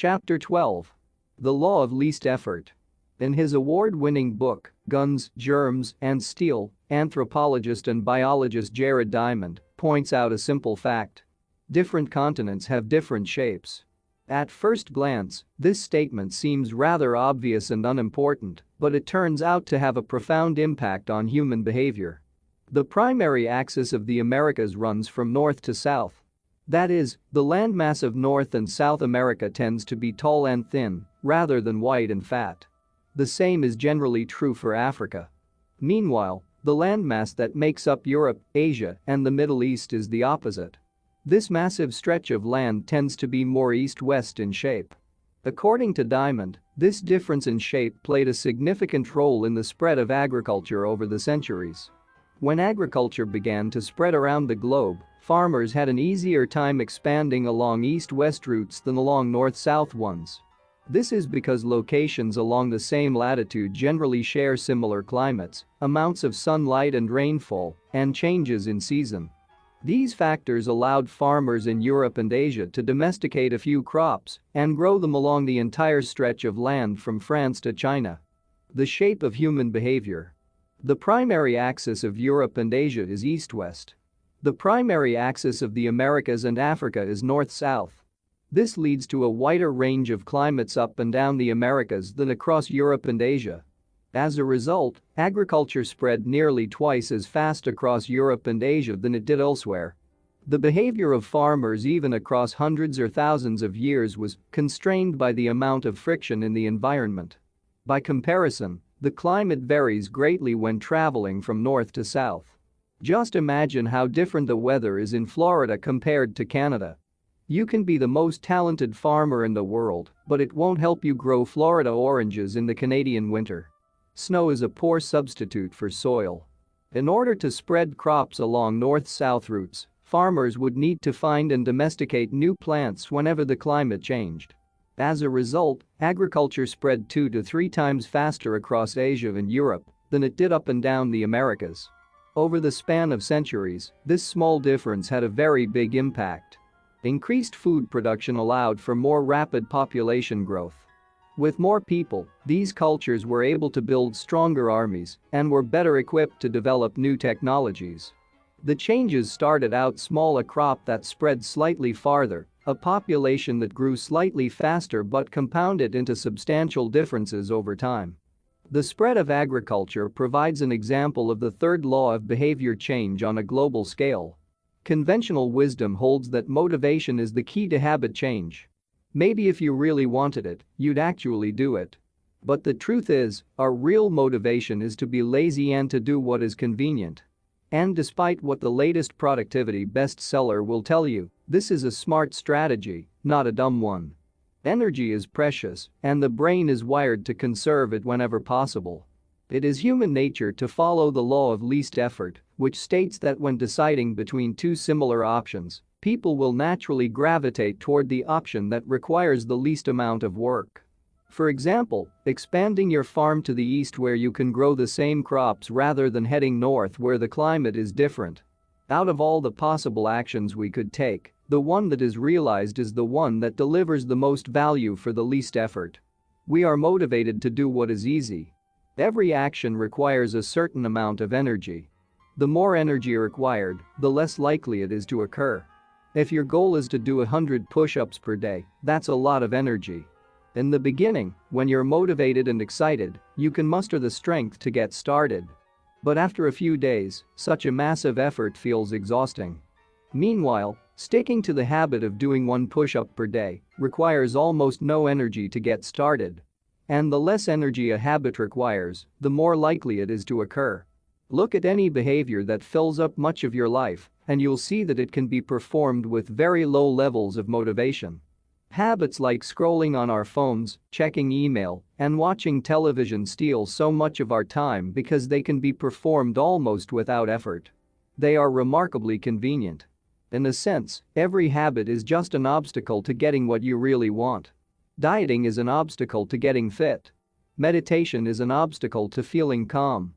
Chapter 12. The Law of Least Effort. In his award-winning book, Guns, Germs, and Steel, anthropologist and biologist Jared Diamond points out a simple fact. Different continents have different shapes. At first glance, this statement seems rather obvious and unimportant, but it turns out to have a profound impact on human behavior. The primary axis of the Americas runs from north to south. That is, the landmass of North and South America tends to be tall and thin, rather than white and fat. The same is generally true for Africa. Meanwhile, the landmass that makes up Europe, Asia, and the Middle East is the opposite. This massive stretch of land tends to be more east-west in shape. According to Diamond, this difference in shape played a significant role in the spread of agriculture over the centuries. When agriculture began to spread around the globe, farmers had an easier time expanding along east-west routes than along north-south ones. This is because locations along the same latitude generally share similar climates, amounts of sunlight and rainfall, and changes in season. These factors allowed farmers in Europe and Asia to domesticate a few crops and grow them along the entire stretch of land from France to China. The shape of human behavior. The primary axis of Europe and Asia is east-west. The primary axis of the Americas and Africa is north-south. This leads to a wider range of climates up and down the Americas than across Europe and Asia. As a result, agriculture spread nearly twice as fast across Europe and Asia than it did elsewhere. The behavior of farmers even across hundreds or thousands of years was constrained by the amount of friction in the environment. By comparison, the climate varies greatly when traveling from north to south. Just imagine how different the weather is in Florida compared to Canada. You can be the most talented farmer in the world, but it won't help you grow Florida oranges in the Canadian winter. Snow is a poor substitute for soil. In order to spread crops along north-south routes, farmers would need to find and domesticate new plants whenever the climate changed. As a result, agriculture spread 2 to 3 times faster across Asia and Europe than it did up and down the Americas. Over the span of centuries, this small difference had a very big impact. Increased food production allowed for more rapid population growth. With more people, these cultures were able to build stronger armies and were better equipped to develop new technologies. The changes started out small: a crop that spread slightly farther, a population that grew slightly faster, but compounded into substantial differences over time. The spread of agriculture provides an example of the third law of behavior change on a global scale. Conventional wisdom holds that motivation is the key to habit change. Maybe if you really wanted it, you'd actually do it. But the truth is, our real motivation is to be lazy and to do what is convenient. And despite what the latest productivity bestseller will tell you, this is a smart strategy, not a dumb one. Energy is precious, and the brain is wired to conserve it whenever possible. It is human nature to follow the law of least effort, which states that when deciding between two similar options, people will naturally gravitate toward the option that requires the least amount of work. For example, expanding your farm to the east where you can grow the same crops rather than heading north where the climate is different. Out of all the possible actions we could take, the one that is realized is the one that delivers the most value for the least effort. We are motivated to do what is easy. Every action requires a certain amount of energy. The more energy required, the less likely it is to occur. If your goal is to do 100 push-ups per day, that's a lot of energy. In the beginning, when you're motivated and excited, you can muster the strength to get started. But after a few days, such a massive effort feels exhausting. Meanwhile, sticking to the habit of doing 1 push-up per day requires almost no energy to get started. And the less energy a habit requires, the more likely it is to occur. Look at any behavior that fills up much of your life, and you'll see that it can be performed with very low levels of motivation. Habits like scrolling on our phones, checking email, and watching television steal so much of our time because they can be performed almost without effort. They are remarkably convenient. In a sense, every habit is just an obstacle to getting what you really want. Dieting is an obstacle to getting fit. Meditation is an obstacle to feeling calm.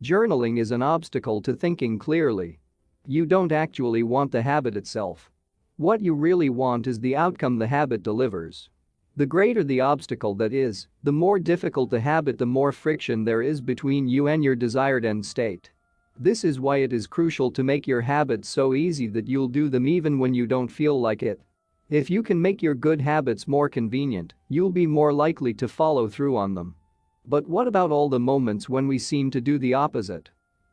Journaling is an obstacle to thinking clearly. You don't actually want the habit itself. What you really want is the outcome the habit delivers. The greater the obstacle that is, the more difficult the habit, the more friction there is between you and your desired end state. This is why it is crucial to make your habits so easy that you'll do them even when you don't feel like it. If you can make your good habits more convenient, you'll be more likely to follow through on them. But what about all the moments when we seem to do the opposite?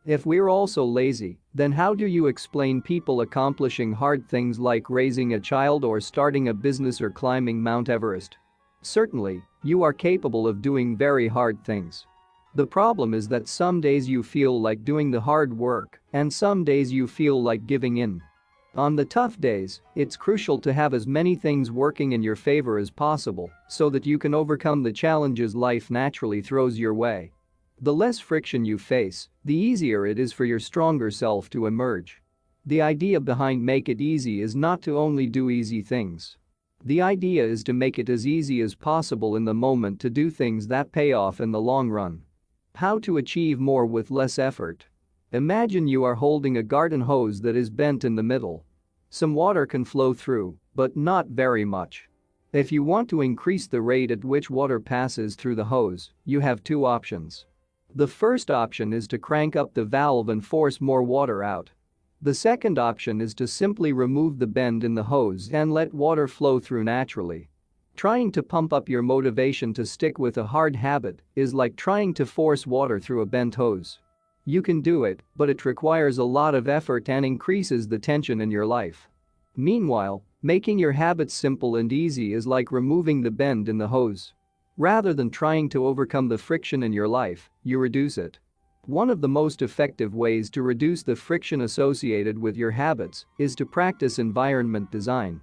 If we're also lazy, then how do you explain people accomplishing hard things like raising a child or starting a business or climbing Mount Everest? Certainly, you are capable of doing very hard things. The problem is that some days you feel like doing the hard work, and some days you feel like giving in. On the tough days, it's crucial to have as many things working in your favor as possible so that you can overcome the challenges life naturally throws your way. The less friction you face, the easier it is for your stronger self to emerge. The idea behind Make It Easy is not to only do easy things. The idea is to make it as easy as possible in the moment to do things that pay off in the long run. How to achieve more with less effort. Imagine you are holding a garden hose that is bent in the middle. Some water can flow through, but not very much. If you want to increase the rate at which water passes through the hose, you have two options. The first option is to crank up the valve and force more water out. The second option is to simply remove the bend in the hose and let water flow through naturally. Trying to pump up your motivation to stick with a hard habit is like trying to force water through a bent hose. You can do it, but it requires a lot of effort and increases the tension in your life. Meanwhile, making your habits simple and easy is like removing the bend in the hose. Rather than trying to overcome the friction in your life, you reduce it. One of the most effective ways to reduce the friction associated with your habits is to practice environment design.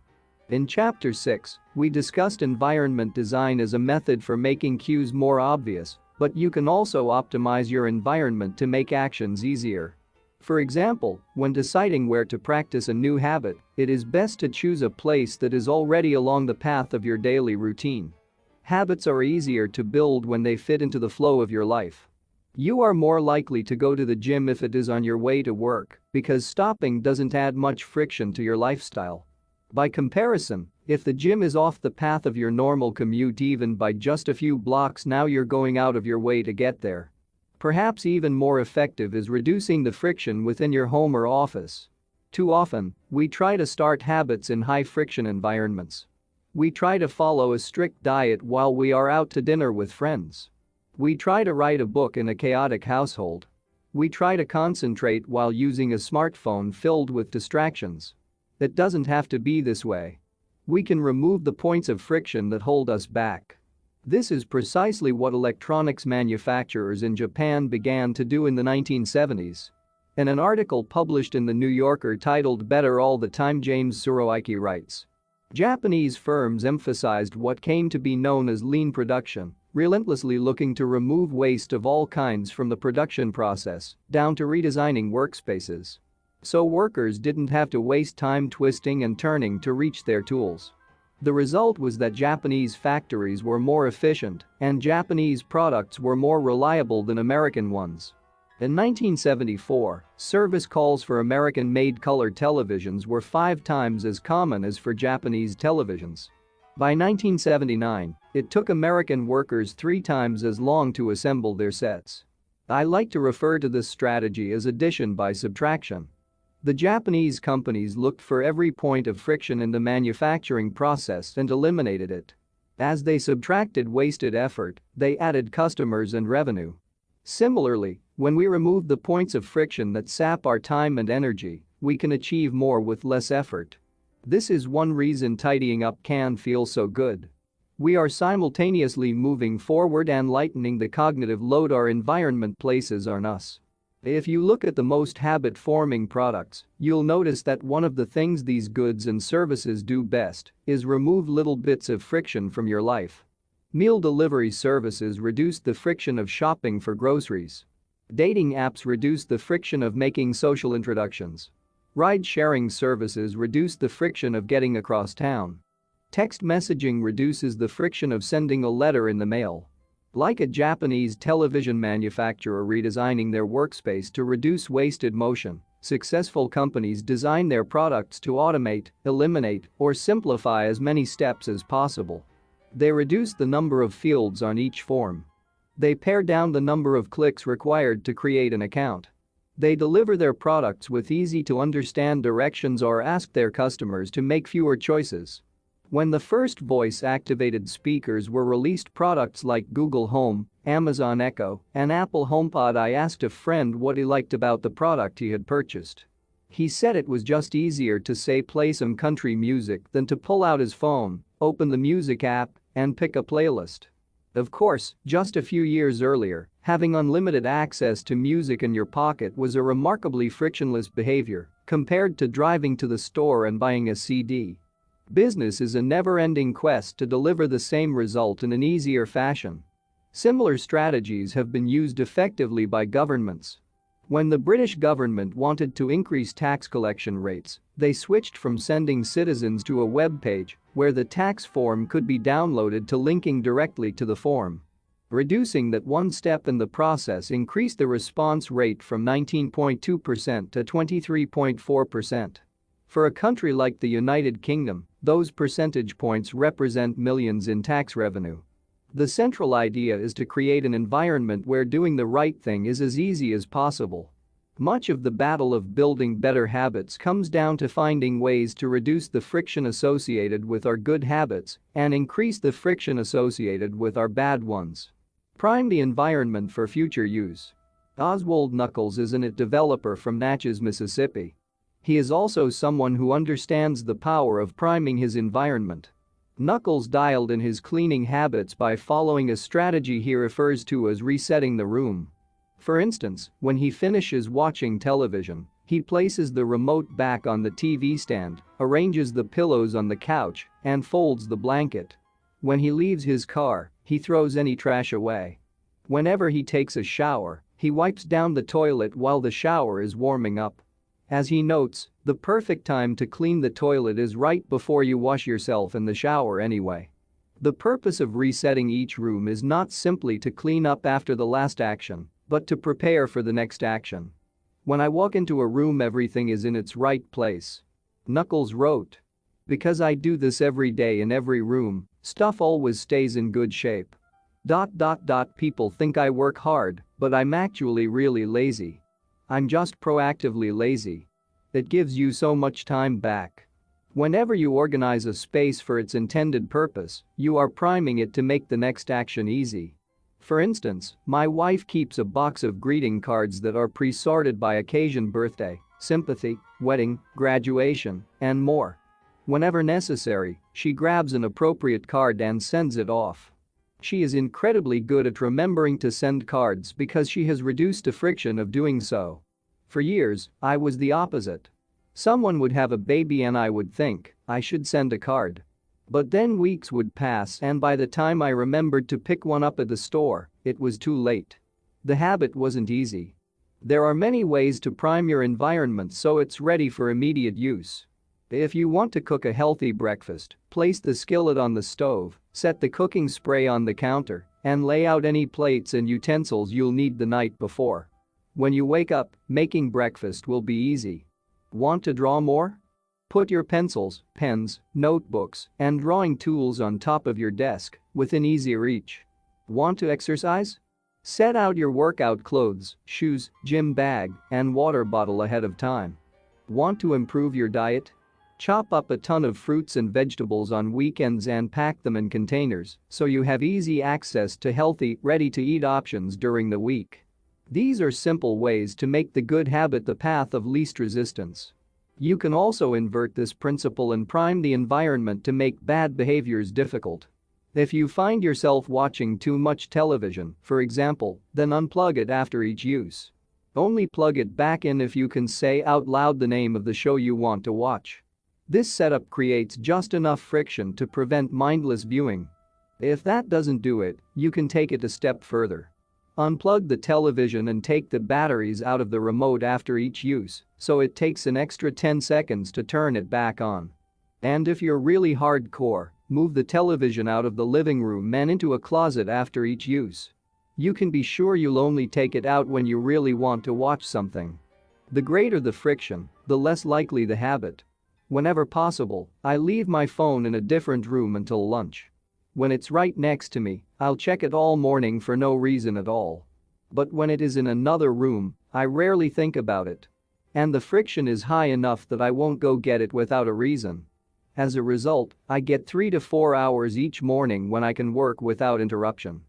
In Chapter 6, we discussed environment design as a method for making cues more obvious, but you can also optimize your environment to make actions easier. For example, when deciding where to practice a new habit, it is best to choose a place that is already along the path of your daily routine. Habits are easier to build when they fit into the flow of your life. You are more likely to go to the gym if it is on your way to work, because stopping doesn't add much friction to your lifestyle. By comparison, if the gym is off the path of your normal commute even by just a few blocks, now you're going out of your way to get there. Perhaps even more effective is reducing the friction within your home or office. Too often, we try to start habits in high-friction environments. We try to follow a strict diet while we are out to dinner with friends. We try to write a book in a chaotic household. We try to concentrate while using a smartphone filled with distractions. It doesn't have to be this way. We can remove the points of friction that hold us back. This is precisely what electronics manufacturers in Japan began to do in the 1970s. In an article published in The New Yorker titled "Better All the Time," James Suroiki writes, Japanese firms emphasized what came to be known as lean production, relentlessly looking to remove waste of all kinds from the production process, down to redesigning workspaces. So workers didn't have to waste time twisting and turning to reach their tools. The result was that Japanese factories were more efficient and Japanese products were more reliable than American ones. In 1974, service calls for American-made color televisions were 5 times as common as for Japanese televisions. By 1979, it took American workers 3 times as long to assemble their sets. I like to refer to this strategy as addition by subtraction. The Japanese companies looked for every point of friction in the manufacturing process and eliminated it. As they subtracted wasted effort, they added customers and revenue. Similarly, when we remove the points of friction that sap our time and energy, we can achieve more with less effort. This is one reason tidying up can feel so good. We are simultaneously moving forward and lightening the cognitive load our environment places on us. If you look at the most habit-forming products, you'll notice that one of the things these goods and services do best is remove little bits of friction from your life. Meal delivery services reduce the friction of shopping for groceries. Dating apps reduce the friction of making social introductions. Ride-sharing services reduce the friction of getting across town. Text messaging reduces the friction of sending a letter in the mail. Like a Japanese television manufacturer redesigning their workspace to reduce wasted motion, successful companies design their products to automate, eliminate, or simplify as many steps as possible. They reduce the number of fields on each form. They pare down the number of clicks required to create an account. They deliver their products with easy-to-understand directions or ask their customers to make fewer choices. When the first voice-activated speakers were released, products like Google Home, Amazon Echo, and Apple HomePod, I asked a friend what he liked about the product he had purchased. He said it was just easier to say play some country music than to pull out his phone, open the music app, and pick a playlist. Of course, just a few years earlier, having unlimited access to music in your pocket was a remarkably frictionless behavior compared to driving to the store and buying a CD. Business is a never-ending quest to deliver the same result in an easier fashion. Similar strategies have been used effectively by governments. When the British government wanted to increase tax collection rates, they switched from sending citizens to a web page where the tax form could be downloaded to linking directly to the form. Reducing that one step in the process increased the response rate from 19.2% to 23.4%. For a country like the United Kingdom, those percentage points represent millions in tax revenue. The central idea is to create an environment where doing the right thing is as easy as possible. Much of the battle of building better habits comes down to finding ways to reduce the friction associated with our good habits and increase the friction associated with our bad ones. Prime the environment for future use. Oswald Knuckles is an IT developer from Natchez, Mississippi. He is also someone who understands the power of priming his environment. Knuckles dialed in his cleaning habits by following a strategy he refers to as resetting the room. For instance, when he finishes watching television, he places the remote back on the TV stand, arranges the pillows on the couch, and folds the blanket. When he leaves his car, he throws any trash away. Whenever he takes a shower, he wipes down the toilet while the shower is warming up. As he notes, the perfect time to clean the toilet is right before you wash yourself in the shower anyway. The purpose of resetting each room is not simply to clean up after the last action, but to prepare for the next action. When I walk into a room, everything is in its right place. Knuckles wrote. Because I do this every day in every room, stuff always stays in good shape. People think I work hard, but I'm actually really lazy. I'm just proactively lazy. It gives you so much time back. Whenever you organize a space for its intended purpose, you are priming it to make the next action easy. For instance, my wife keeps a box of greeting cards that are pre-sorted by occasion: birthday, sympathy, wedding, graduation, and more. Whenever necessary, she grabs an appropriate card and sends it off. She is incredibly good at remembering to send cards because she has reduced the friction of doing so. For years, I was the opposite. Someone would have a baby and I would think, I should send a card. But then weeks would pass and by the time I remembered to pick one up at the store, it was too late. The habit wasn't easy. There are many ways to prime your environment so it's ready for immediate use. If you want to cook a healthy breakfast, place the skillet on the stove, set the cooking spray on the counter, and lay out any plates and utensils you'll need the night before. When you wake up, making breakfast will be easy. Want to draw more? Put your pencils, pens, notebooks, and drawing tools on top of your desk, within easy reach. Want to exercise? Set out your workout clothes, shoes, gym bag, and water bottle ahead of time. Want to improve your diet? Chop up a ton of fruits and vegetables on weekends and pack them in containers so you have easy access to healthy, ready-to-eat options during the week. These are simple ways to make the good habit the path of least resistance. You can also invert this principle and prime the environment to make bad behaviors difficult. If you find yourself watching too much television, for example, then unplug it after each use. Only plug it back in if you can say out loud the name of the show you want to watch. This setup creates just enough friction to prevent mindless viewing. If that doesn't do it, you can take it a step further. Unplug the television and take the batteries out of the remote after each use, so it takes an extra 10 seconds to turn it back on. And if you're really hardcore, move the television out of the living room and into a closet after each use. You can be sure you'll only take it out when you really want to watch something. The greater the friction, the less likely the habit. Whenever possible, I leave my phone in a different room until lunch. When it's right next to me, I'll check it all morning for no reason at all. But when it is in another room, I rarely think about it. And the friction is high enough that I won't go get it without a reason. As a result, I get 3 to 4 hours each morning when I can work without interruption.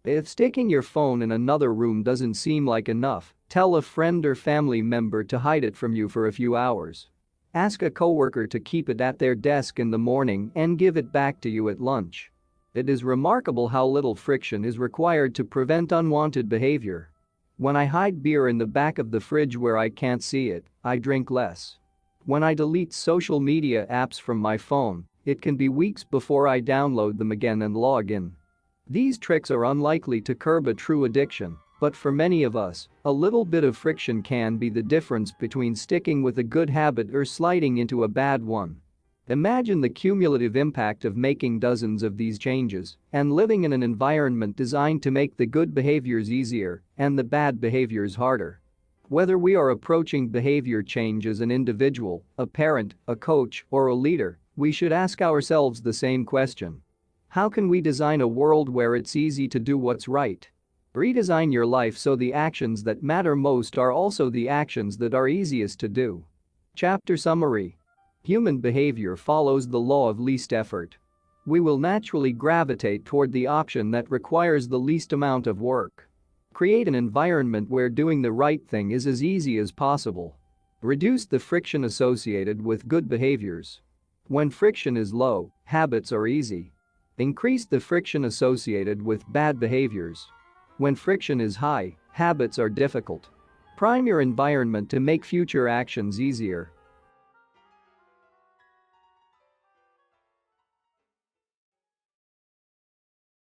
If sticking your phone in another room doesn't seem like enough, tell a friend or family member to hide it from you for a few hours. Ask a coworker to keep it at their desk in the morning and give it back to you at lunch. It is remarkable how little friction is required to prevent unwanted behavior. When I hide beer in the back of the fridge where I can't see it, I drink less. When I delete social media apps from my phone, it can be weeks before I download them again and log in. These tricks are unlikely to curb a true addiction, but for many of us, a little bit of friction can be the difference between sticking with a good habit or sliding into a bad one. Imagine the cumulative impact of making dozens of these changes and living in an environment designed to make the good behaviors easier and the bad behaviors harder. Whether we are approaching behavior change as an individual, a parent, a coach, or a leader, we should ask ourselves the same question. How can we design a world where it's easy to do what's right? Redesign your life so the actions that matter most are also the actions that are easiest to do. Chapter Summary. Human behavior follows the law of least effort. We will naturally gravitate toward the option that requires the least amount of work. Create an environment where doing the right thing is as easy as possible. Reduce the friction associated with good behaviors. When friction is low, habits are easy. Increase the friction associated with bad behaviors. When friction is high, habits are difficult. Prime your environment to make future actions easier.